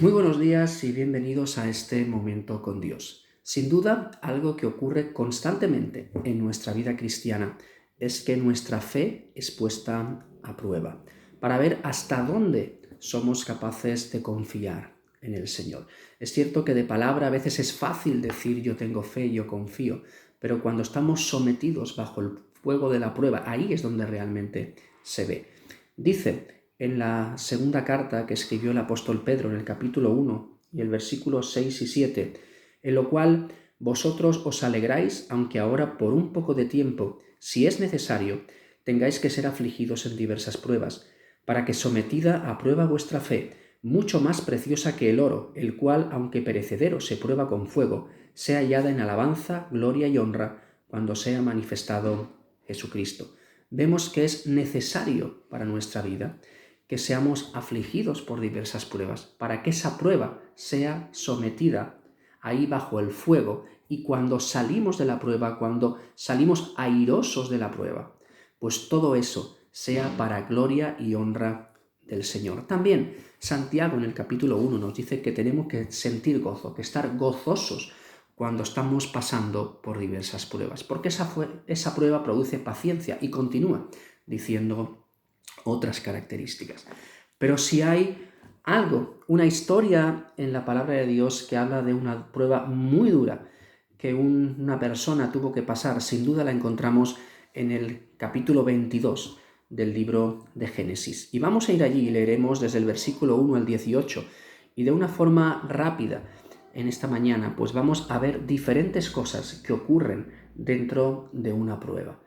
Muy buenos días y bienvenidos a este momento con Dios. Sin duda, algo que ocurre constantemente en nuestra vida cristiana es que nuestra fe es puesta a prueba para ver hasta dónde somos capaces de confiar en el Señor. Es cierto que de palabra a veces es fácil decir yo tengo fe, yo confío, pero cuando estamos sometidos bajo el fuego de la prueba, ahí es donde realmente se ve. Dice en la segunda carta que escribió el apóstol Pedro en el capítulo 1 y el versículo 6 y 7, en lo cual vosotros os alegráis, aunque ahora por un poco de tiempo, si es necesario, tengáis que ser afligidos en diversas pruebas, para que sometida a prueba vuestra fe, mucho más preciosa que el oro, el cual, aunque perecedero se prueba con fuego, sea hallada en alabanza, gloria y honra cuando sea manifestado Jesucristo. Vemos que es necesario para nuestra vida que seamos afligidos por diversas pruebas, para que esa prueba sea sometida ahí bajo el fuego, y cuando salimos de la prueba, cuando salimos airosos de la prueba, pues todo eso sea para gloria y honra del Señor. También Santiago en el capítulo 1 nos dice que tenemos que sentir gozo, que estar gozosos cuando estamos pasando por diversas pruebas, porque esa prueba produce paciencia, y continúa diciendo otras características. Pero si hay algo, una historia en la palabra de Dios que habla de una prueba muy dura que una persona tuvo que pasar, sin duda la encontramos en el capítulo 22 del libro de Génesis. Y vamos a ir allí y leeremos desde el versículo 1 al 18, y de una forma rápida en esta mañana, pues vamos a ver diferentes cosas que ocurren dentro de una prueba.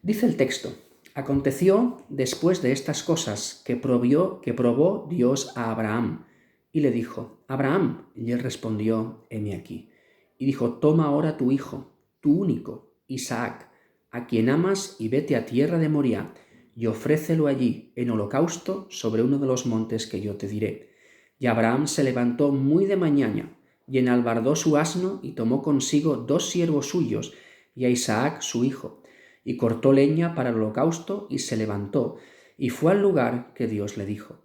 Dice el texto: aconteció después de estas cosas que probó Dios a Abraham, y le dijo: Abraham. Y él respondió: heme aquí. Y dijo: toma ahora tu hijo, tu único, Isaac, a quien amas, y vete a tierra de Moriah, y ofrécelo allí en holocausto sobre uno de los montes que yo te diré. Y Abraham se levantó muy de mañana, y enalbardó su asno, y tomó consigo 2 siervos suyos, y a Isaac su hijo, y cortó leña para el holocausto, y se levantó, y fue al lugar que Dios le dijo.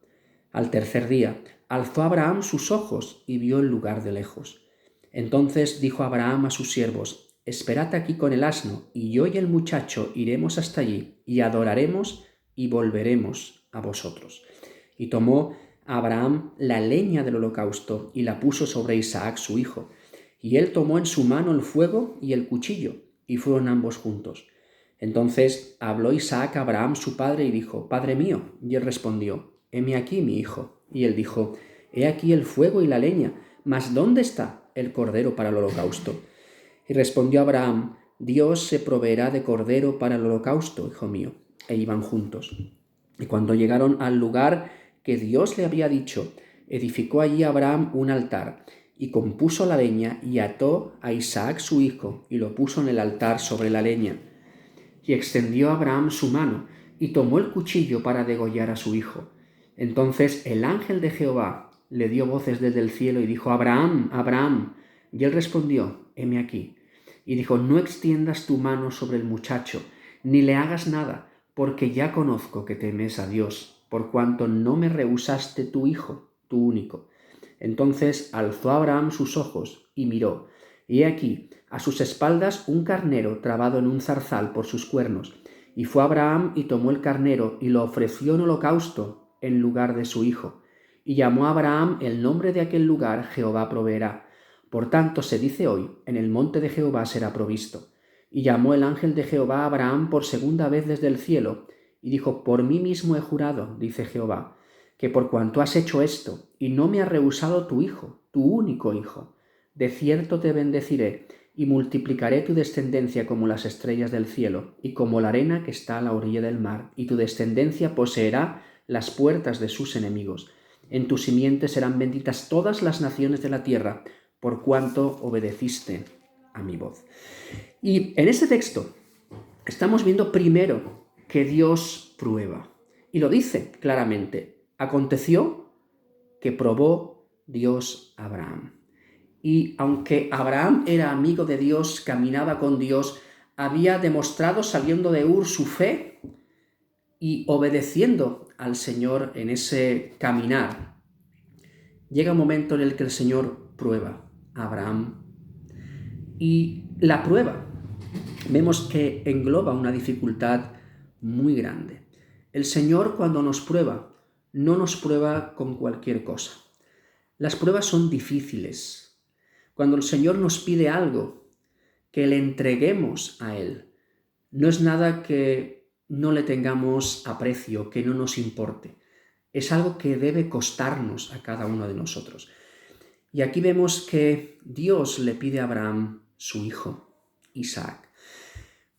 Al tercer día alzó Abraham sus ojos y vio el lugar de lejos. Entonces dijo Abraham a sus siervos: esperad aquí con el asno, y yo y el muchacho iremos hasta allí, y adoraremos, y volveremos a vosotros. Y tomó Abraham la leña del holocausto, y la puso sobre Isaac su hijo. Y él tomó en su mano el fuego y el cuchillo, y fueron ambos juntos. Entonces habló Isaac a Abraham su padre y dijo: Padre mío. Y él respondió: heme aquí, mi hijo. Y él dijo: he aquí el fuego y la leña, mas ¿dónde está el cordero para el holocausto? Y respondió Abraham: Dios se proveerá de cordero para el holocausto, hijo mío. E iban juntos. Y cuando llegaron al lugar que Dios le había dicho, edificó allí Abraham un altar, y compuso la leña, y ató a Isaac su hijo, y lo puso en el altar sobre la leña. Y extendió Abraham su mano, y tomó el cuchillo para degollar a su hijo. Entonces el ángel de Jehová le dio voces desde el cielo y dijo: Abraham, Abraham. Y él respondió: heme aquí. Y dijo: no extiendas tu mano sobre el muchacho, ni le hagas nada, porque ya conozco que temes a Dios, por cuanto no me rehusaste tu hijo, tu único. Entonces alzó Abraham sus ojos y miró, y he aquí a sus espaldas un carnero trabado en un zarzal por sus cuernos. Y fue Abraham y tomó el carnero y lo ofreció en holocausto en lugar de su hijo. Y llamó a Abraham el nombre de aquel lugar: Jehová proveerá. Por tanto se dice hoy: en el monte de Jehová será provisto. Y llamó el ángel de Jehová a Abraham por segunda vez desde el cielo, y dijo: por mí mismo he jurado, dice Jehová, que por cuanto has hecho esto, y no me has rehusado tu hijo, tu único hijo, de cierto te bendeciré, y multiplicaré tu descendencia como las estrellas del cielo, y como la arena que está a la orilla del mar, y tu descendencia poseerá las puertas de sus enemigos. En tu simiente serán benditas todas las naciones de la tierra, por cuanto obedeciste a mi voz. Y en este texto estamos viendo primero que Dios prueba. Y lo dice claramente: aconteció que probó Dios a Abraham. Y aunque Abraham era amigo de Dios, caminaba con Dios, había demostrado saliendo de Ur su fe y obedeciendo al Señor en ese caminar, llega un momento en el que el Señor prueba a Abraham. Y la prueba, vemos que engloba una dificultad muy grande. El Señor, cuando nos prueba, no nos prueba con cualquier cosa. Las pruebas son difíciles. Cuando el Señor nos pide algo, que le entreguemos a Él, no es nada que no le tengamos aprecio, que no nos importe. Es algo que debe costarnos a cada uno de nosotros. Y aquí vemos que Dios le pide a Abraham su hijo, Isaac.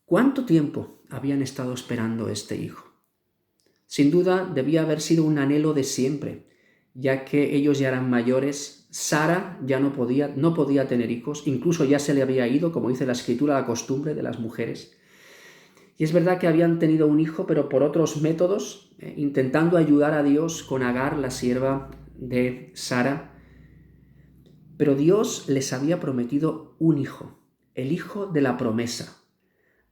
¿Cuánto tiempo habían estado esperando este hijo? Sin duda debía haber sido un anhelo de siempre, ya que ellos ya eran mayores. Sara ya no podía tener hijos, incluso ya se le había ido, como dice la Escritura, la costumbre de las mujeres. Y es verdad que habían tenido un hijo, pero por otros métodos, intentando ayudar a Dios con Agar, la sierva de Sara. Pero Dios les había prometido un hijo, el hijo de la promesa,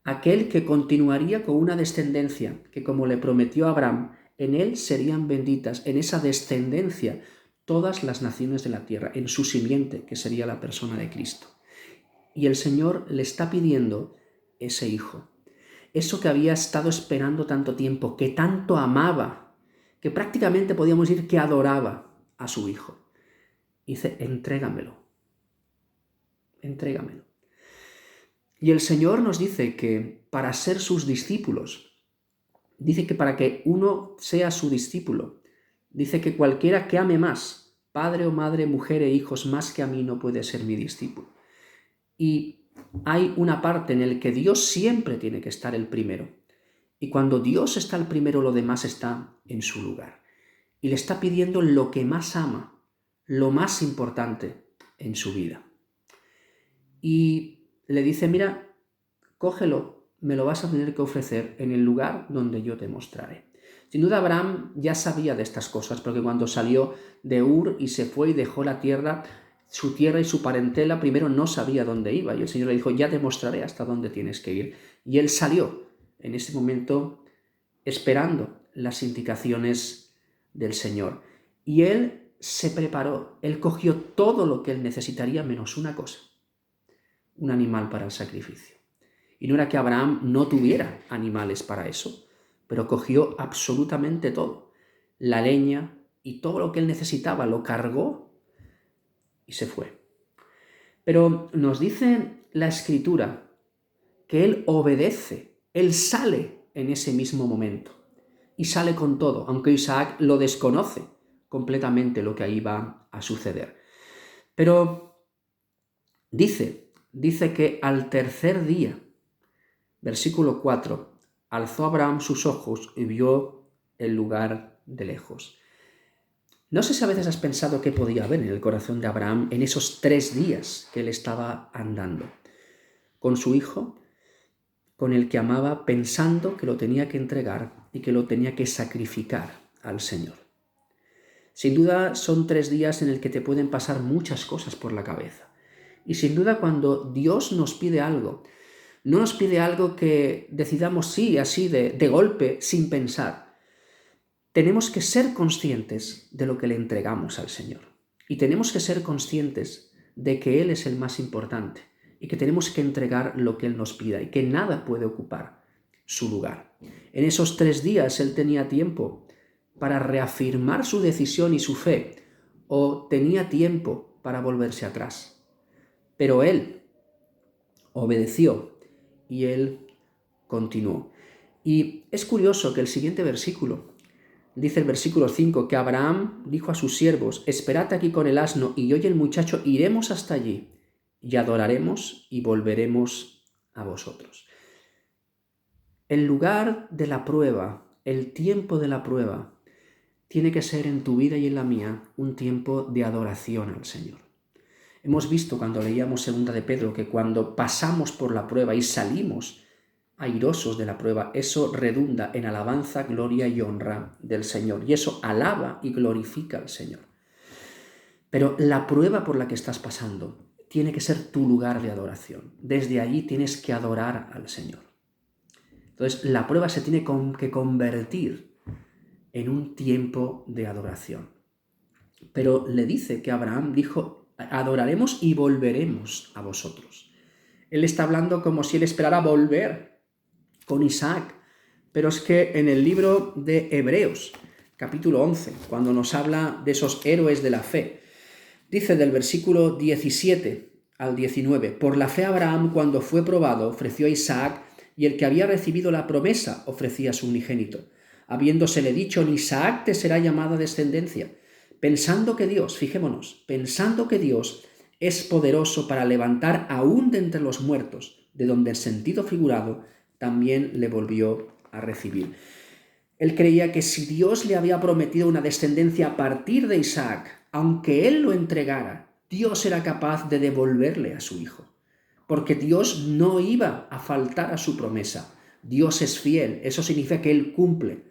aquel que continuaría con una descendencia, que como le prometió a Abraham, en él serían benditas, en esa descendencia, todas las naciones de la tierra, en su simiente, que sería la persona de Cristo. Y el Señor le está pidiendo ese hijo, eso que había estado esperando tanto tiempo, que tanto amaba, que prácticamente podíamos decir que adoraba a su hijo. Dice, entrégamelo. Y el Señor nos dice que para ser sus discípulos, dice que para que uno sea su discípulo, dice que cualquiera que ame más, padre o madre, mujer e hijos, más que a mí, no puede ser mi discípulo. Y hay una parte en la que Dios siempre tiene que estar el primero. Y cuando Dios está el primero, lo demás está en su lugar. Y le está pidiendo lo que más ama, lo más importante en su vida. Y le dice, mira, cógelo, me lo vas a tener que ofrecer en el lugar donde yo te mostraré. Sin duda Abraham ya sabía de estas cosas, porque cuando salió de Ur y se fue y dejó la tierra, su tierra y su parentela, primero no sabía dónde iba. Y el Señor le dijo, ya te mostraré hasta dónde tienes que ir. Y él salió en ese momento esperando las indicaciones del Señor. Y él se preparó, él cogió todo lo que él necesitaría menos una cosa, un animal para el sacrificio. Y no era que Abraham no tuviera animales para eso, pero cogió absolutamente todo, la leña y todo lo que él necesitaba, lo cargó y se fue. Pero nos dice la Escritura que él obedece, él sale en ese mismo momento y sale con todo, aunque Isaac lo desconoce completamente lo que ahí va a suceder. Pero dice que al tercer día, versículo 4, alzó Abraham sus ojos y vio el lugar de lejos. No sé si a veces has pensado qué podía haber en el corazón de Abraham en esos 3 días que él estaba andando con su hijo, con el que amaba, pensando que lo tenía que entregar y que lo tenía que sacrificar al Señor. Sin duda son 3 días en el que te pueden pasar muchas cosas por la cabeza. Y sin duda cuando Dios nos pide algo, no nos pide algo que decidamos sí, así de golpe, sin pensar. Tenemos que ser conscientes de lo que le entregamos al Señor. Y tenemos que ser conscientes de que Él es el más importante y que tenemos que entregar lo que Él nos pida y que nada puede ocupar su lugar. En esos 3 días Él tenía tiempo para reafirmar su decisión y su fe, o tenía tiempo para volverse atrás. Pero Él obedeció y Él continuó. Y es curioso que el siguiente versículo, dice el versículo 5, que Abraham dijo a sus siervos, esperad aquí con el asno, y yo y el muchacho iremos hasta allí, y adoraremos y volveremos a vosotros. El lugar de la prueba, el tiempo de la prueba, tiene que ser en tu vida y en la mía un tiempo de adoración al Señor. Hemos visto cuando leíamos 2 de Pedro que cuando pasamos por la prueba y salimos airosos de la prueba, eso redunda en alabanza, gloria y honra del Señor. Y eso alaba y glorifica al Señor. Pero la prueba por la que estás pasando tiene que ser tu lugar de adoración. Desde allí tienes que adorar al Señor. Entonces, la prueba se tiene que convertir en un tiempo de adoración. pero le dice que Abraham dijo, adoraremos y volveremos a vosotros. Él está hablando como si él esperara volver con Isaac, pero es que en el libro de Hebreos, capítulo 11, cuando nos habla de esos héroes de la fe, dice del versículo 17 al 19, por la fe Abraham cuando fue probado ofreció a Isaac, y el que había recibido la promesa ofrecía a su unigénito, habiéndosele dicho, en Isaac te será llamada descendencia, pensando que Dios, fijémonos, pensando que Dios es poderoso para levantar aún de entre los muertos, de donde en sentido figurado también le volvió a recibir. Él creía que si Dios le había prometido una descendencia a partir de Isaac, aunque él lo entregara, Dios era capaz de devolverle a su hijo, porque Dios no iba a faltar a su promesa. Dios es fiel, eso significa que Él cumple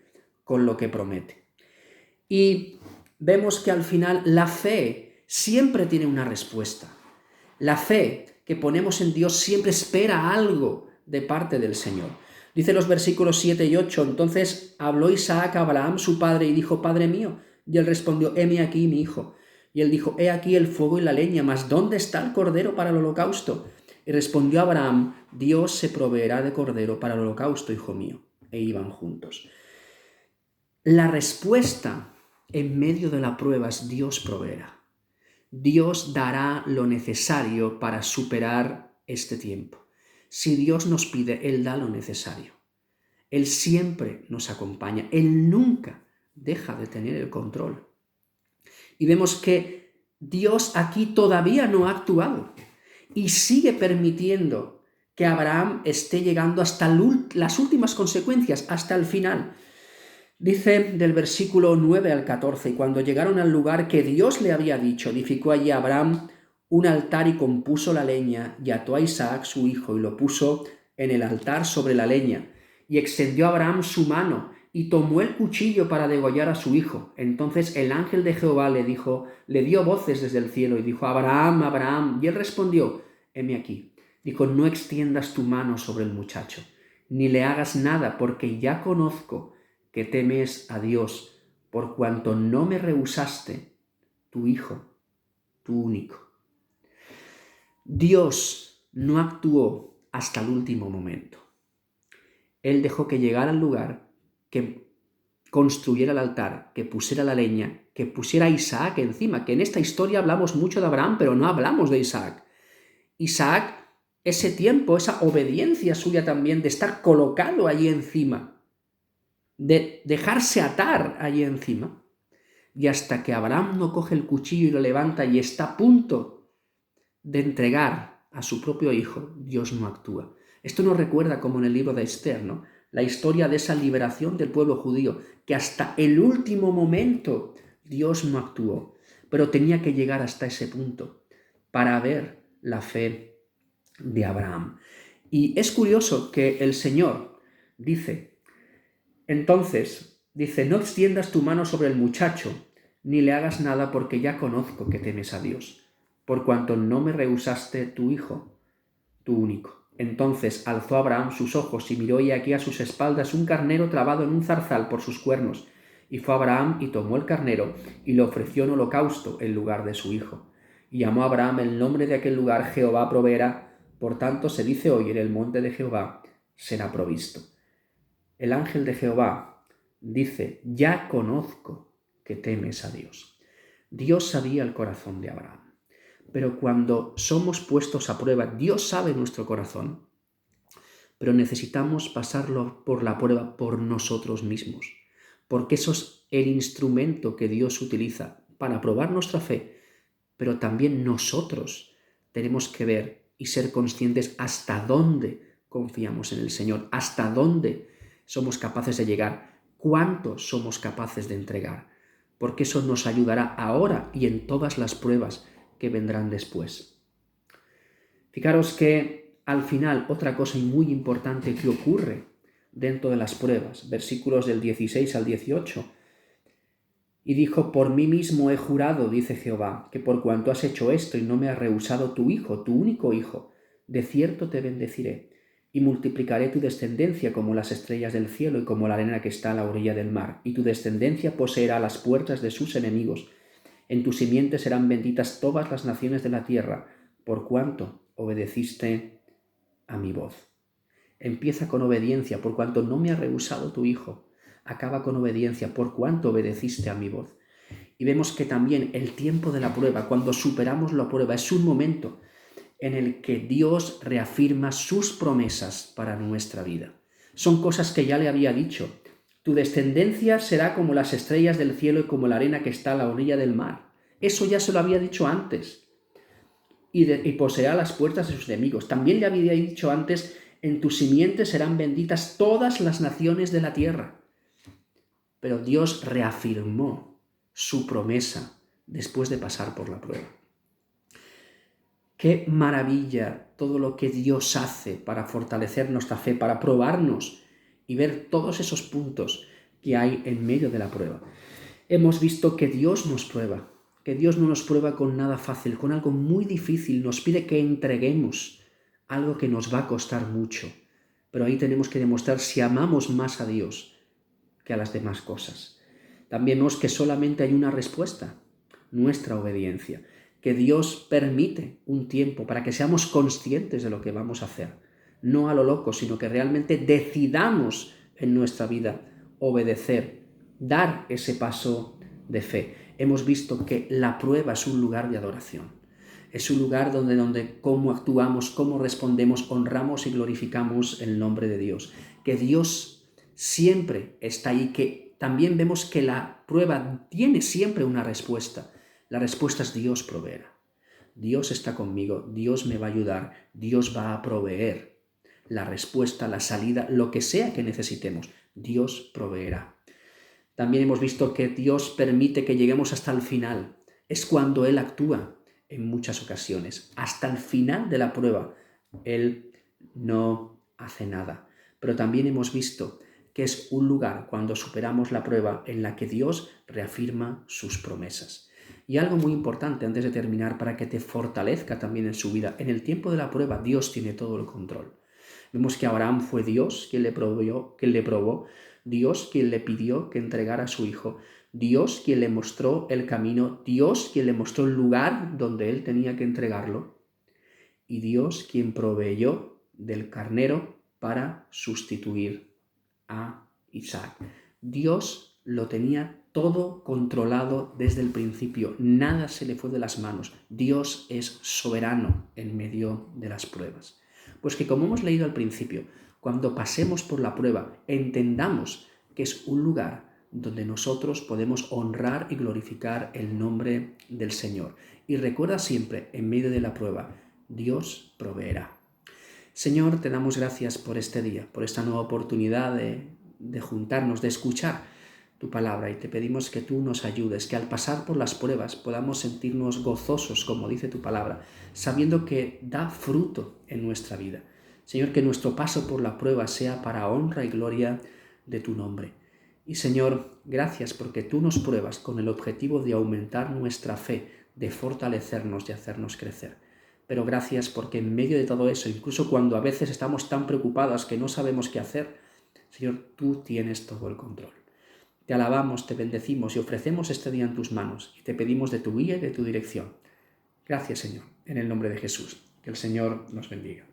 con lo que promete. Y vemos que al final la fe siempre tiene una respuesta. La fe que ponemos en Dios siempre espera algo de parte del Señor. Dice los versículos 7 y 8, entonces habló Isaac a Abraham su padre y dijo, Padre mío. Y él respondió, heme aquí mi hijo. Y él dijo, he aquí el fuego y la leña, mas ¿dónde está el cordero para el holocausto? Y respondió Abraham, Dios se proveerá de cordero para el holocausto, hijo mío. E iban juntos. La respuesta en medio de la prueba es Dios proveerá. Dios dará lo necesario para superar este tiempo. Si Dios nos pide, Él da lo necesario. Él siempre nos acompaña. Él nunca deja de tener el control. Y vemos que Dios aquí todavía no ha actuado y sigue permitiendo que Abraham esté llegando hasta las últimas consecuencias, hasta el final. Dice del versículo 9 al 14, y cuando llegaron al lugar que Dios le había dicho, edificó allí Abraham un altar y compuso la leña, y ató a Isaac su hijo, y lo puso en el altar sobre la leña. Y extendió Abraham su mano, y tomó el cuchillo para degollar a su hijo. Entonces el ángel de Jehová le dio voces desde el cielo, y dijo, Abraham, Abraham. Y él respondió, heme aquí. Dijo, no extiendas tu mano sobre el muchacho, ni le hagas nada, porque ya conozco que temes a Dios, por cuanto no me rehusaste tu hijo, tu único. Dios no actuó hasta el último momento. Él dejó que llegara al lugar, que construyera el altar, que pusiera la leña, que pusiera a Isaac encima, que en esta historia hablamos mucho de Abraham, pero no hablamos de Isaac. Isaac, ese tiempo, esa obediencia suya también de estar colocado allí encima, de dejarse atar allí encima, y hasta que Abraham no coge el cuchillo y lo levanta y está a punto de entregar a su propio hijo, Dios no actúa. Esto nos recuerda, como en el libro de Esther, ¿no?, la historia de esa liberación del pueblo judío, que hasta el último momento Dios no actuó, pero tenía que llegar hasta ese punto para ver la fe de Abraham. Y es curioso que el Señor dice, entonces, dice, no extiendas tu mano sobre el muchacho, ni le hagas nada, porque ya conozco que temes a Dios, por cuanto no me rehusaste tu hijo, tu único. Entonces alzó Abraham sus ojos y miró, y aquí a sus espaldas un carnero trabado en un zarzal por sus cuernos. Y fue Abraham y tomó el carnero y lo ofreció en holocausto en lugar de su hijo. Y llamó a Abraham el nombre de aquel lugar, Jehová proveerá. Por tanto se dice hoy, en el monte de Jehová será provisto. El ángel de Jehová dice, ya conozco que temes a Dios. Dios sabía el corazón de Abraham, pero cuando somos puestos a prueba, Dios sabe nuestro corazón, pero necesitamos pasarlo por la prueba por nosotros mismos, porque eso es el instrumento que Dios utiliza para probar nuestra fe, pero también nosotros tenemos que ver y ser conscientes hasta dónde confiamos en el Señor, hasta dónde somos capaces de llegar, cuánto somos capaces de entregar, porque eso nos ayudará ahora y en todas las pruebas que vendrán después. Fijaros que al final otra cosa muy importante que ocurre dentro de las pruebas, versículos del 16 al 18, y dijo, por mí mismo he jurado, dice Jehová, que por cuanto has hecho esto y no me has rehusado tu hijo, tu único hijo, de cierto te bendeciré y multiplicaré tu descendencia como las estrellas del cielo y como la arena que está a la orilla del mar, y tu descendencia poseerá las puertas de sus enemigos, En tu simiente serán benditas todas las naciones de la tierra, por cuanto obedeciste a mi voz. Empieza con obediencia, por cuanto no me ha rehusado tu Hijo. Acaba con obediencia, por cuanto obedeciste a mi voz. Y vemos que también el tiempo de la prueba, cuando superamos la prueba, es un momento en el que Dios reafirma sus promesas para nuestra vida. Son cosas que ya le había dicho. Tu descendencia será como las estrellas del cielo y como la arena que está a la orilla del mar. Eso ya se lo había dicho antes. Y poseerá las puertas de sus enemigos. También le había dicho antes, en tu simiente serán benditas todas las naciones de la tierra. Pero Dios reafirmó su promesa después de pasar por la prueba. Qué maravilla todo lo que Dios hace para fortalecer nuestra fe, para probarnos y ver todos esos puntos que hay en medio de la prueba. Hemos visto que Dios nos prueba, que Dios no nos prueba con nada fácil, con algo muy difícil. Nos pide que entreguemos algo que nos va a costar mucho. Pero ahí tenemos que demostrar si amamos más a Dios que a las demás cosas. También vemos que solamente hay una respuesta, nuestra obediencia, que Dios permite un tiempo para que seamos conscientes de lo que vamos a hacer, no a lo loco, sino que realmente decidamos en nuestra vida obedecer, dar ese paso de fe. Hemos visto que la prueba es un lugar de adoración, es un lugar donde cómo actuamos, cómo respondemos, honramos y glorificamos el nombre de Dios, que Dios siempre está ahí, que también vemos que la prueba tiene siempre una respuesta. La respuesta es Dios proveerá. Dios está conmigo, Dios me va a ayudar, Dios va a proveer la respuesta, la salida, lo que sea que necesitemos, Dios proveerá. También hemos visto que Dios permite que lleguemos hasta el final. Es cuando Él actúa en muchas ocasiones. Hasta el final de la prueba, Él no hace nada. Pero también hemos visto que es un lugar, cuando superamos la prueba, en la que Dios reafirma sus promesas. Y algo muy importante antes de terminar, para que te fortalezca también en su vida. En el tiempo de la prueba, Dios tiene todo el control. Vemos que Abraham fue Dios quien le probó, Dios quien le pidió que entregara a su hijo, Dios quien le mostró el camino, Dios quien le mostró el lugar donde él tenía que entregarlo, y Dios quien proveyó del carnero para sustituir a Isaac. Dios lo tenía todo controlado desde el principio, nada se le fue de las manos. Dios es soberano en medio de las pruebas. Pues que, como hemos leído al principio, cuando pasemos por la prueba, entendamos que es un lugar donde nosotros podemos honrar y glorificar el nombre del Señor. Y recuerda siempre, en medio de la prueba, Dios proveerá. Señor, te damos gracias por este día, por esta nueva oportunidad de juntarnos, de escuchar tu palabra, y te pedimos que tú nos ayudes, que al pasar por las pruebas podamos sentirnos gozosos, como dice tu palabra, sabiendo que da fruto en nuestra vida. Señor, que nuestro paso por la prueba sea para honra y gloria de tu nombre. Y Señor, gracias porque tú nos pruebas con el objetivo de aumentar nuestra fe, de fortalecernos, de hacernos crecer. Pero gracias porque en medio de todo eso, incluso cuando a veces estamos tan preocupados que no sabemos qué hacer, Señor, tú tienes todo el control. Te alabamos, te bendecimos y ofrecemos este día en tus manos y te pedimos de tu guía y de tu dirección. Gracias, Señor, en el nombre de Jesús. Que el Señor nos bendiga.